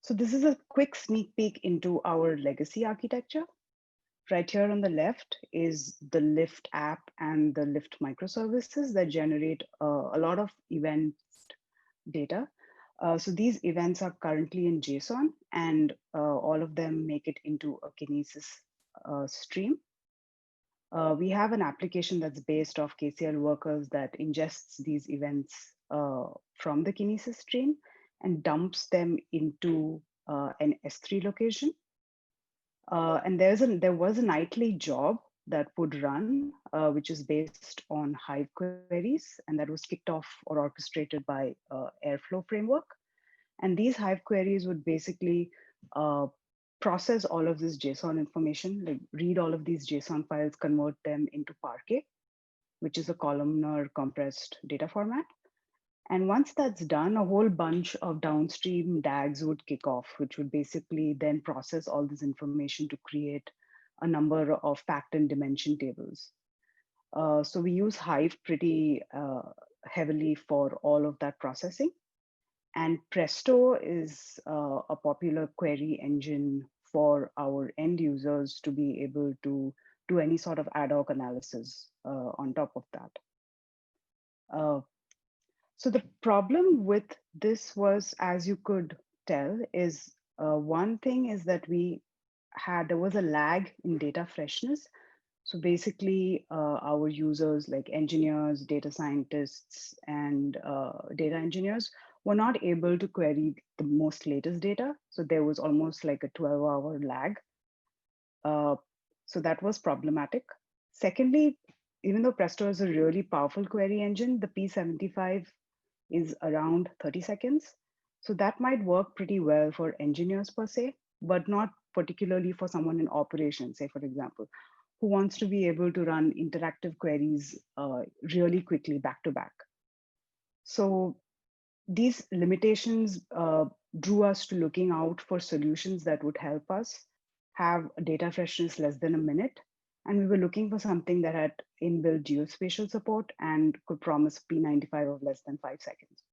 So this is a quick sneak peek into our legacy architecture. Right here on the left is the Lyft app and the Lyft microservices that generate a lot of event data. So these events are currently in JSON, and all of them make it into a Kinesis stream. We have an application that's based off KCL workers that ingests these events from the Kinesis stream and dumps them into an S3 location. And there was a nightly job that would run, which is based on Hive queries, and that was kicked off or orchestrated by Airflow framework. And these Hive queries would basically uh, process all of this JSON information, like read all of these JSON files, convert them into Parquet, which is a columnar compressed data format. And once that's done, a whole bunch of downstream DAGs would kick off, which would basically then process all this information to create a number of fact and dimension tables. So we use Hive pretty heavily for all of that processing. And Presto is a popular query engine for our end users to be able to do any sort of ad hoc analysis on top of that. So the problem with this was, as you could tell, is one thing is that there was a lag in data freshness. So basically, our users like engineers, data scientists, and data engineers were not able to query the most latest data. So there was almost like a 12-hour lag. Uh, so that was problematic. Secondly, even though Presto is a really powerful query engine, the P75 is around 30 seconds. So that might work pretty well for engineers per se, but not particularly for someone in operations, say, for example, who wants to be able to run interactive queries really quickly back to back. So these limitations drew us to looking out for solutions that would help us have data freshness less than a minute. And we were looking for something that had inbuilt geospatial support and could promise P95 of less than 5 seconds.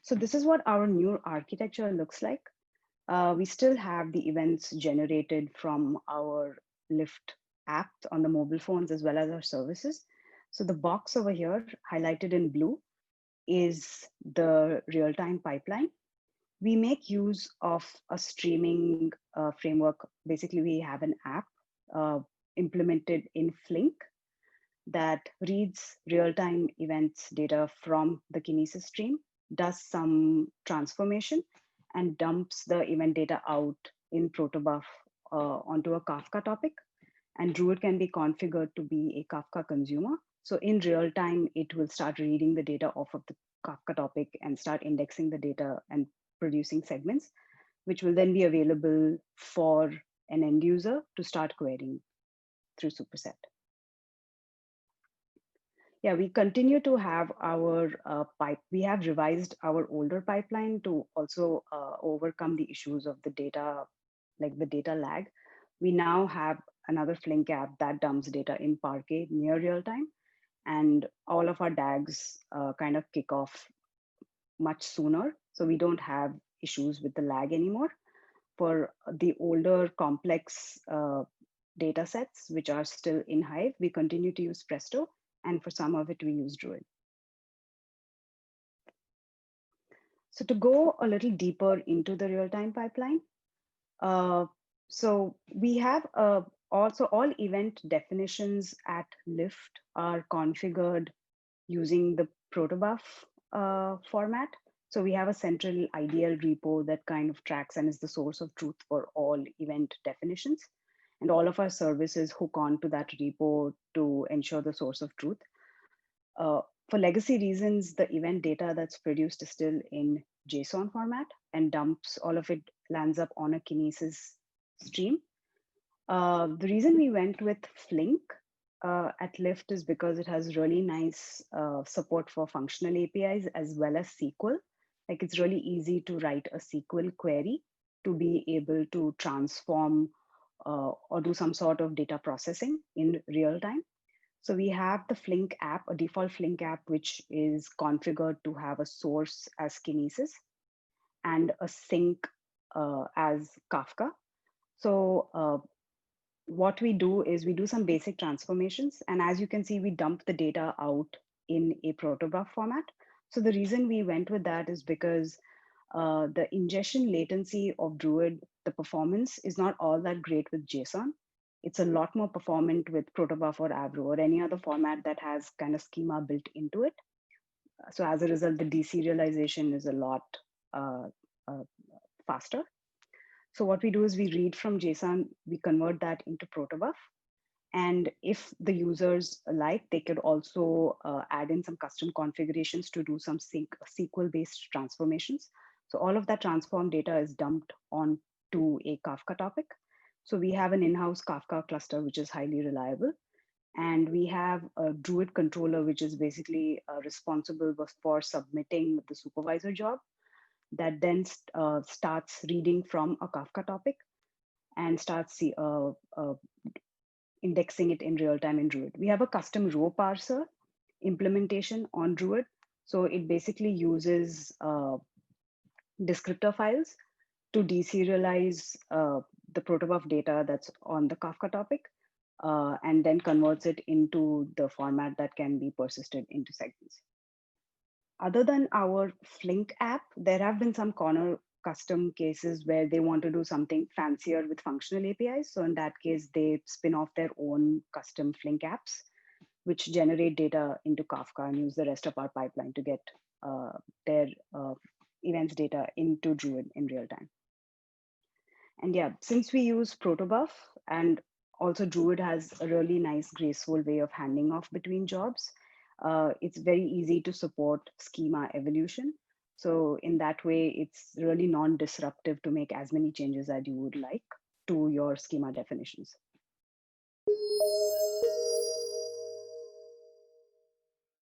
So this is what our new architecture looks like. We still have the events generated from our Lyft app on the mobile phones as well as our services. So the box over here highlighted in blue is the real-time pipeline. We make use of a streaming framework. Basically, we have an app uh, implemented in Flink that reads real-time events data from the Kinesis stream, does some transformation, and dumps the event data out in protobuf onto a Kafka topic. And Druid can be configured to be a Kafka consumer. So in real time, it will start reading the data off of the Kafka topic and start indexing the data and producing segments, which will then be available for an end user to start querying through Superset. Yeah, we continue to have our pipe. We have revised our older pipeline to also overcome the issues of the data, like the data lag. We now have another Flink app that dumps data in Parquet near real time. And all of our DAGs kind of kick off much sooner. So we don't have issues with the lag anymore. For the older complex data sets, which are still in Hive, we continue to use Presto. And for some of it, we use Druid. So to go a little deeper into the real-time pipeline, so we have also all event definitions at Lyft are configured using the protobuf format. So we have a central IDL repo that kind of tracks and is the source of truth for all event definitions. And all of our services hook on to that repo to ensure the source of truth. For legacy reasons, the event data that's produced is still in JSON format and dumps, all of it lands up on a Kinesis stream. The reason we went with Flink at Lyft is because it has really nice support for functional APIs as well as SQL. Like it's really easy to write a SQL query to be able to transform or do some sort of data processing in real time. So we have the Flink app, a default Flink app, which is configured to have a source as Kinesis. and a sink as Kafka. So what we do is we do some basic transformations. And as you can see, we dump the data out in a protobuf format. So the reason we went with that is because the ingestion latency of Druid, the performance is not all that great with JSON. It's a lot more performant with protobuf or Avro or any other format that has kind of schema built into it. So as a result, the deserialization is a lot uh, uh, faster. So what we do is we read from JSON, we convert that into protobuf. And if the users like, they could also add in some custom configurations to do some SQL-based transformations. So all of that transform data is dumped onto a Kafka topic. So we have an in-house Kafka cluster, which is highly reliable. And we have a Druid controller, which is basically responsible for submitting the supervisor job that then starts reading from a Kafka topic and starts indexing it in real time in Druid. We have a custom row parser implementation on Druid. So it basically uses descriptor files to deserialize the protobuf data that's on the Kafka topic and then converts it into the format that can be persisted into segments. Other than our Flink app, there have been some corner custom cases where they want to do something fancier with functional APIs. So in that case, they spin off their own custom Flink apps, which generate data into Kafka and use the rest of our pipeline to get their events data into Druid in real time. And yeah, since we use protobuf and also Druid has a really nice, graceful way of handing off between jobs, it's very easy to support schema evolution. So in that way, it's really non-disruptive to make as many changes as you would like to your schema definitions.